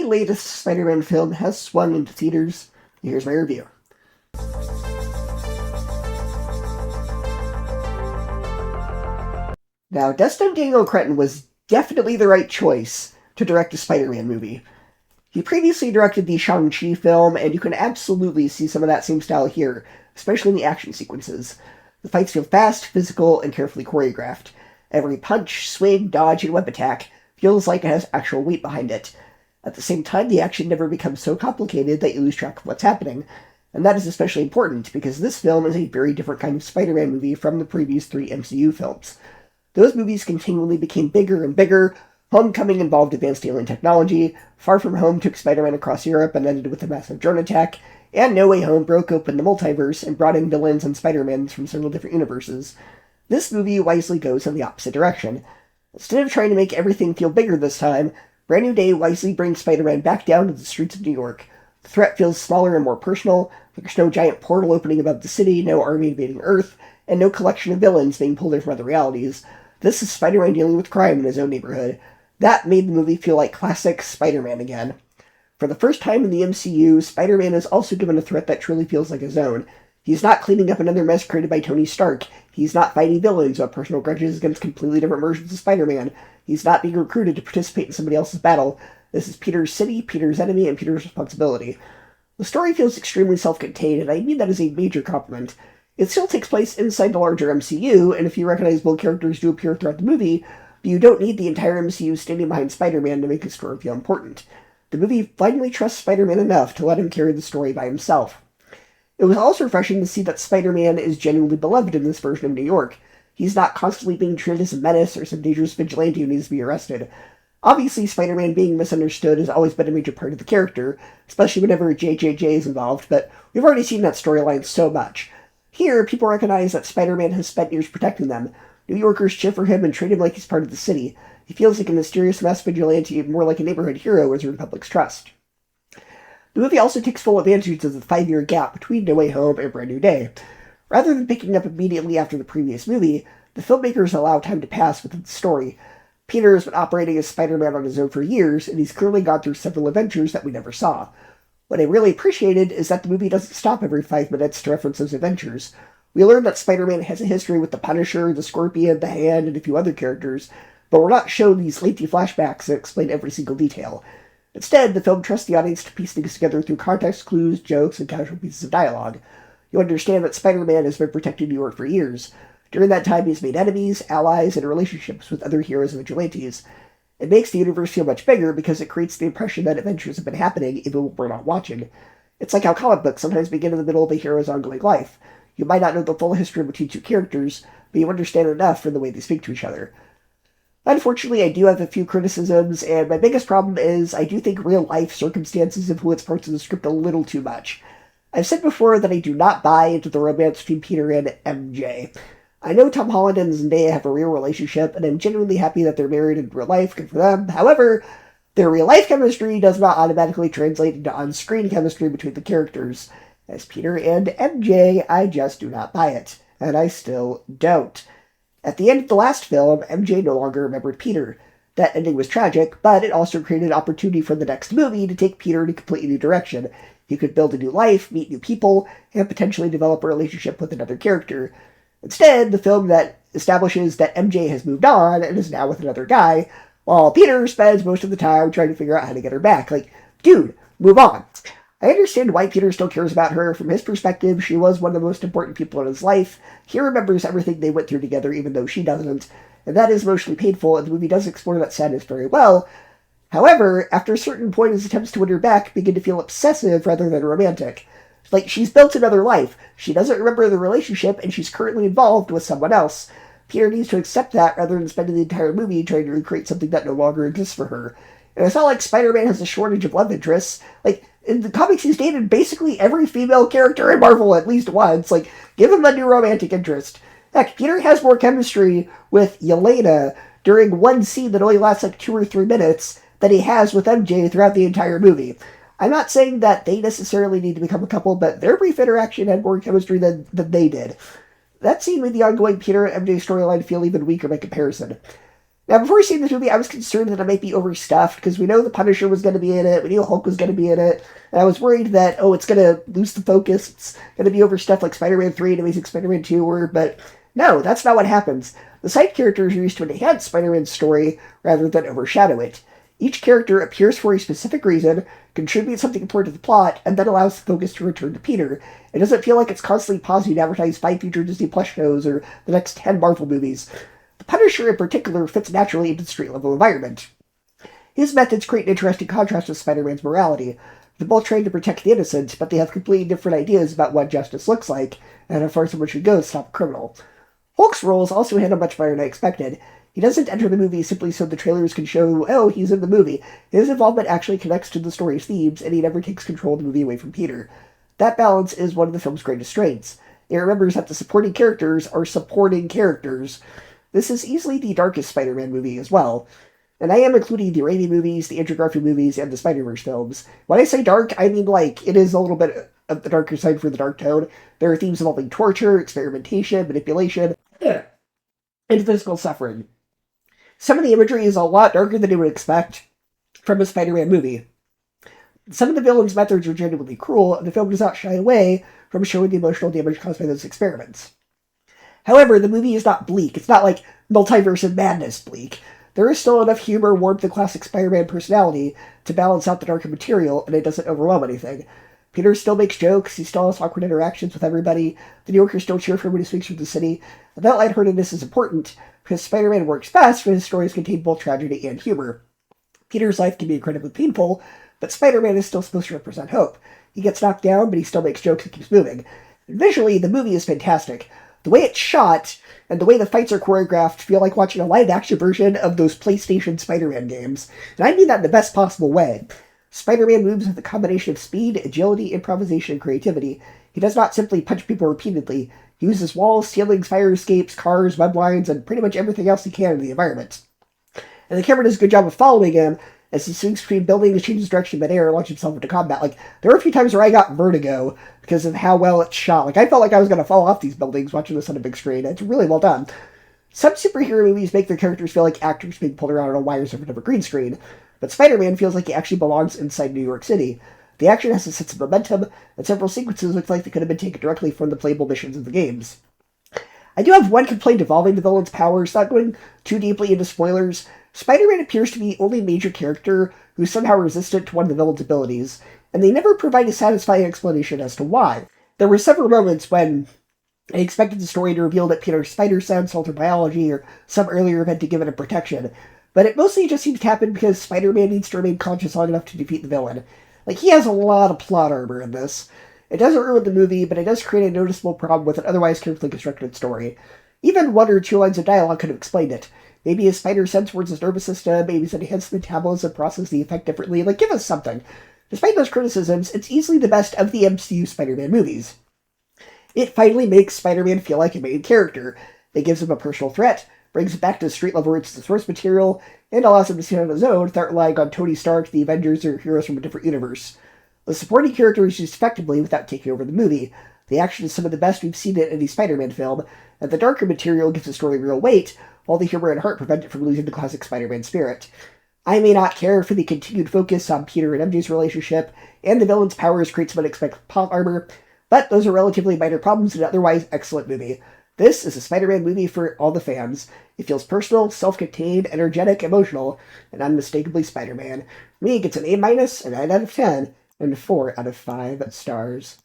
the latest Spider-Man film has swung into theaters. Here's my review. Now, Destin Daniel Cretton was definitely the right choice to direct a Spider-Man movie. He previously directed the Shang-Chi film, and you can absolutely see some of that same style here, especially in the action sequences. The fights feel fast, physical, and carefully choreographed. Every punch, swing, dodge, and web attack feels like it has actual weight behind it. At the same time, the action never becomes so complicated that you lose track of what's happening. And that is especially important, because this film is a very different kind of Spider-Man movie from the previous 3 MCU films. Those movies continually became bigger and bigger. Homecoming involved advanced alien technology, Far From Home took Spider-Man across Europe and ended with a massive drone attack, and No Way Home broke open the multiverse and brought in villains and Spider-Mans from several different universes. This movie wisely goes in the opposite direction. Instead of trying to make everything feel bigger this time, Brand New Day wisely brings Spider-Man back down to the streets of New York. The threat feels smaller and more personal. There's no giant portal opening above the city, no army invading Earth, and no collection of villains being pulled in from other realities. This is Spider-Man dealing with crime in his own neighborhood. That made the movie feel like classic Spider-Man again. For the first time in the MCU, Spider-Man is also given a threat that truly feels like his own. He's not cleaning up another mess created by Tony Stark. He's not fighting villains or personal grudges against completely different versions of Spider-Man. He's not being recruited to participate in somebody else's battle. This is Peter's city, Peter's enemy, and Peter's responsibility. The story feels extremely self-contained, and I mean that as a major compliment. It still takes place inside the larger MCU, and a few recognizable characters do appear throughout the movie, but you don't need the entire MCU standing behind Spider-Man to make the story feel important. The movie finally trusts Spider-Man enough to let him carry the story by himself. It was also refreshing to see that Spider-Man is genuinely beloved in this version of New York. He's not constantly being treated as a menace or some dangerous vigilante who needs to be arrested. Obviously, Spider-Man being misunderstood has always been a major part of the character, especially whenever JJJ is involved, but we've already seen that storyline so much. Here, people recognize that Spider-Man has spent years protecting them. New Yorkers cheer for him and treat him like he's part of the city. He feels like a mysterious mass vigilante, more like a neighborhood hero, as earned the public's trust. The movie also takes full advantage of the 5-year gap between No Way Home and Brand New Day. Rather than picking up immediately after the previous movie, the filmmakers allow time to pass within the story. Peter has been operating as Spider-Man on his own for years, and he's clearly gone through several adventures that we never saw. What I really appreciated is that the movie doesn't stop every 5 minutes to reference those adventures. We learn that Spider-Man has a history with the Punisher, the Scorpion, the Hand, and a few other characters, but we're not shown these lengthy flashbacks that explain every single detail. Instead, the film trusts the audience to piece things together through context clues, jokes, and casual pieces of dialogue. You understand that Spider-Man has been protecting New York for years. During that time, he's made enemies, allies, and relationships with other heroes and vigilantes. It makes the universe feel much bigger because it creates the impression that adventures have been happening even when we're not watching. It's like how comic books sometimes begin in the middle of a hero's ongoing life. You might not know the full history between 2 characters, but you understand enough from the way they speak to each other. Unfortunately, I do have a few criticisms, and my biggest problem is I do think real-life circumstances influence parts of the script a little too much. I've said before that I do not buy into the romance between Peter and MJ. I know Tom Holland and Zendaya have a real relationship, and I'm genuinely happy that they're married in real life, good for them. However, their real-life chemistry does not automatically translate into on-screen chemistry between the characters. As Peter and MJ, I just do not buy it, and I still don't. At the end of the last film, MJ no longer remembered Peter. That ending was tragic, but it also created an opportunity for the next movie to take Peter in a completely new direction. He could build a new life, meet new people, and potentially develop a relationship with another character. Instead, the film that establishes that MJ has moved on and is now with another guy, while Peter spends most of the time trying to figure out how to get her back. Like, dude, move on. I understand why Peter still cares about her. From his perspective, she was one of the most important people in his life. He remembers everything they went through together, even though she doesn't. And that is emotionally painful, and the movie does explore that sadness very well. However, after a certain point, his attempts to win her back begin to feel obsessive rather than romantic. Like, she's built another life. She doesn't remember the relationship, and she's currently involved with someone else. Peter needs to accept that rather than spending the entire movie trying to recreate something that no longer exists for her. And it's not like Spider-Man has a shortage of love interests. Like, in the comics, he's dated basically every female character in Marvel at least once. Like, give him a new romantic interest. Heck, Peter has more chemistry with Yelena during one scene that only lasts like 2 or 3 minutes than he has with MJ throughout the entire movie. I'm not saying that they necessarily need to become a couple, but their brief interaction had more chemistry than they did. That scene made the ongoing Peter and MJ storyline feel even weaker by comparison. Now, before seeing this movie, I was concerned that it might be overstuffed, because we know the Punisher was going to be in it, we knew Hulk was going to be in it, and I was worried that, it's going to lose the focus, it's going to be overstuffed like Spider-Man 3 and Amazing Spider-Man 2 were, but no, that's not what happens. The side characters are used to enhance Spider-Man's story rather than overshadow it. Each character appears for a specific reason, contributes something important to the plot, and then allows the focus to return to Peter. It doesn't feel like it's constantly pausing to advertise 5 future Disney Plus shows or the next 10 Marvel movies. The Punisher, in particular, fits naturally into the street-level environment. His methods create an interesting contrast with Spider-Man's morality. They're both trained to protect the innocent, but they have completely different ideas about what justice looks like, and how far someone should go to stop a criminal. Hulk's role is also handled much better than I expected. He doesn't enter the movie simply so the trailers can show, he's in the movie. His involvement actually connects to the story's themes, and he never takes control of the movie away from Peter. That balance is one of the film's greatest strengths. It remembers that the supporting characters are supporting characters. This is easily the darkest Spider-Man movie as well. And I am including the Raimi movies, the Andrew Garfield movies, and the Spider-Verse films. When I say dark, I mean it is a little bit of the darker side for the dark tone. There are themes involving torture, experimentation, manipulation, and physical suffering. Some of the imagery is a lot darker than you would expect from a Spider-Man movie. Some of the villains' methods are genuinely cruel, and the film does not shy away from showing the emotional damage caused by those experiments. However, the movie is not bleak. It's not like multiverse and madness bleak. There is still enough humor, warmth, and classic Spider-Man personality to balance out the darker material, and it doesn't overwhelm anything. Peter still makes jokes, he still has awkward interactions with everybody, the New Yorkers still cheer for him when he speaks from the city, and that lightheartedness is important, because Spider-Man works best when his stories contain both tragedy and humor. Peter's life can be incredibly painful, but Spider-Man is still supposed to represent hope. He gets knocked down, but he still makes jokes and keeps moving. And visually, the movie is fantastic. The way it's shot, and the way the fights are choreographed feel like watching a live-action version of those PlayStation Spider-Man games. And I mean that in the best possible way. Spider-Man moves with a combination of speed, agility, improvisation, and creativity. He does not simply punch people repeatedly. He uses walls, ceilings, fire escapes, cars, web lines, and pretty much everything else he can in the environment. And the camera does a good job of following him as he swings between buildings, changes direction mid-air, and launches himself into combat. There were a few times where I got vertigo because of how well it's shot. I felt like I was going to fall off these buildings watching this on a big screen. It's really well done. Some superhero movies make their characters feel like actors being pulled around on wires in front of a green screen, but Spider-Man feels like he actually belongs inside New York City. The action has a sense of momentum, and several sequences look like they could have been taken directly from the playable missions of the games. I do have one complaint involving the villain's powers, not going too deeply into spoilers. Spider-Man appears to be the only major character who's somehow resistant to one of the villain's abilities, and they never provide a satisfying explanation as to why. There were several moments when I expected the story to reveal that Peter's spider sense, altered biology, or some earlier event to give him protection, but it mostly just seems to happen because Spider-Man needs to remain conscious long enough to defeat the villain. He has a lot of plot armor in this. It doesn't ruin the movie, but it does create a noticeable problem with an otherwise carefully constructed story. Even 1 or 2 lines of dialogue could have explained it. Maybe his spider sense towards his nervous system, maybe his enhanced metabolism process the effect differently. Give us something. Despite those criticisms, it's easily the best of the MCU Spider-Man movies. It finally makes Spider-Man feel like a main character. It gives him a personal threat, brings him back to the street-level roots of the source material, and allows him to stand on his own without relying on Tony Stark, the Avengers, or heroes from a different universe. The supporting character is used effectively without taking over the movie. The action is some of the best we've seen in any Spider-Man film, and the darker material gives the story real weight, while the humor and heart prevent it from losing the classic Spider-Man spirit. I may not care for the continued focus on Peter and MJ's relationship, and the villain's powers create some unexpected plot armor, but those are relatively minor problems in an otherwise excellent movie. This is a Spider-Man movie for all the fans. It feels personal, self-contained, energetic, emotional, and unmistakably Spider-Man. Me, it gets an A-, a 9 out of 10, and 4 out of 5 stars.